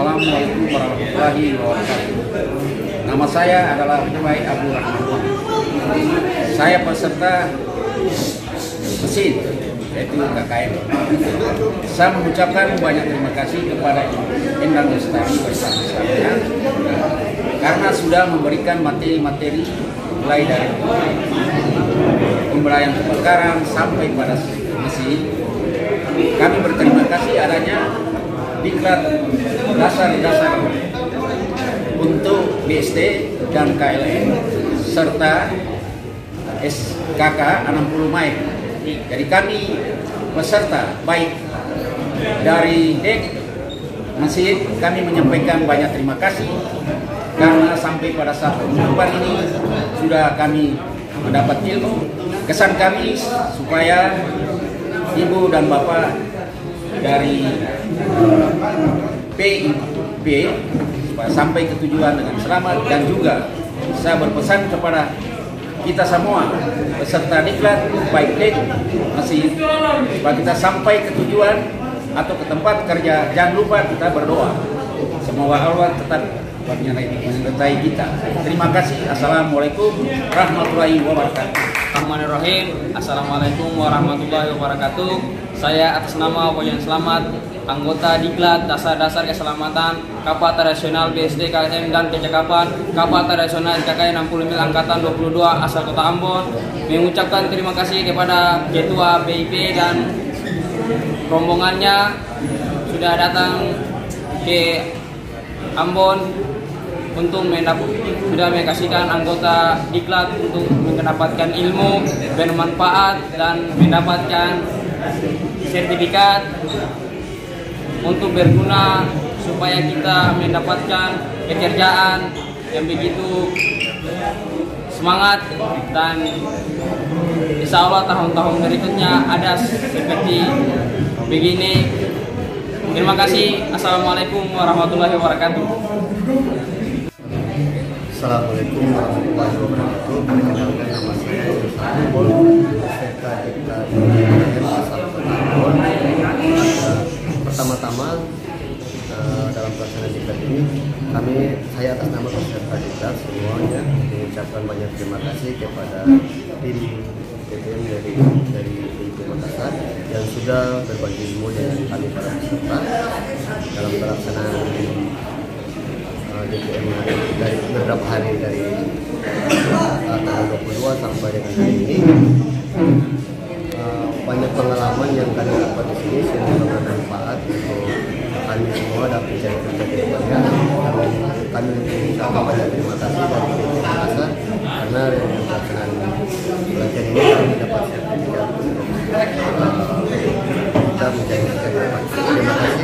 Assalamualaikum warahmatullahi wabarakatuh. Nama saya adalah Baik Abdul Rahman. Saya peserta mesin, yaitu KKN. Saya mengucapkan banyak terima kasih kepada Endang Lestari bersama-samanya karena sudah memberikan materi-materi mulai dari pembelajaran kebakaran sampai pada mesin. Kami berterima kasih adanya diklat dasar-dasar untuk BSD dan KLN serta SKK 60 Mile. Jadi kami peserta baik dari dek mesin kami menyampaikan banyak terima kasih karena sampai pada saat penutupan ini sudah kami mendapat ilmu. Kesan kami supaya ibu dan bapak dari PIB supaya sampai ke tujuan dengan selamat, dan juga saya berpesan kepada kita semua peserta diklat baik dek masih supaya kita sampai ke tujuan atau ke tempat kerja, jangan lupa kita berdoa semoga Allah tetap menyertai kita. Terima kasih. Assalamualaikum warahmatullahi wabarakatuh. Bismillahirrahmanirrahim. Assalamualaikum warahmatullahi wabarakatuh. Saya atas nama Boyan Selamat, anggota Diklat Dasar-Dasar Keselamatan Kapal Operasional BSD KLM dan Kecakapan Kapal Operasional SKK 60 Mil Angkatan 22 asal Kota Ambon, mengucapkan terima kasih kepada Ketua BIP dan rombongannya sudah datang ke Ambon untuk sudah mengkasihkan anggota Diklat untuk mendapatkan ilmu bermanfaat dan mendapatkan sertifikat untuk berguna supaya kita mendapatkan pekerjaan yang begitu semangat, dan insya Allah tahun-tahun berikutnya ada seperti begini. Terima kasih. Assalamualaikum warahmatullahi wabarakatuh. Assalamualaikum warahmatullahi wabarakatuh. Perkenalkan nama saya Yusuf peserta Diklat asal Kota Ambon. Pertama-tama dalam pelaksanaan diklat ini saya atas nama peserta diklat semuanya mengucapkan banyak terima kasih kepada tim PPM dari PIP Makassar yang sudah berbagi ilmu dengan kami para peserta dalam pelaksanaan DPM dari beberapa hari dari tanggal 22 sampai dengan hari ini. Banyak pengalaman yang kami dapat di sini sehingga bermanfaat untuk kami semua dapat mencari kerja ke depannya. Kami mengucapkan banyak terima kasih dari PIP Makassar karena dengan pelaksanaan belajar ini kami dapat sertifikat untuk kita mencari kerja ke depan. Terima kasih.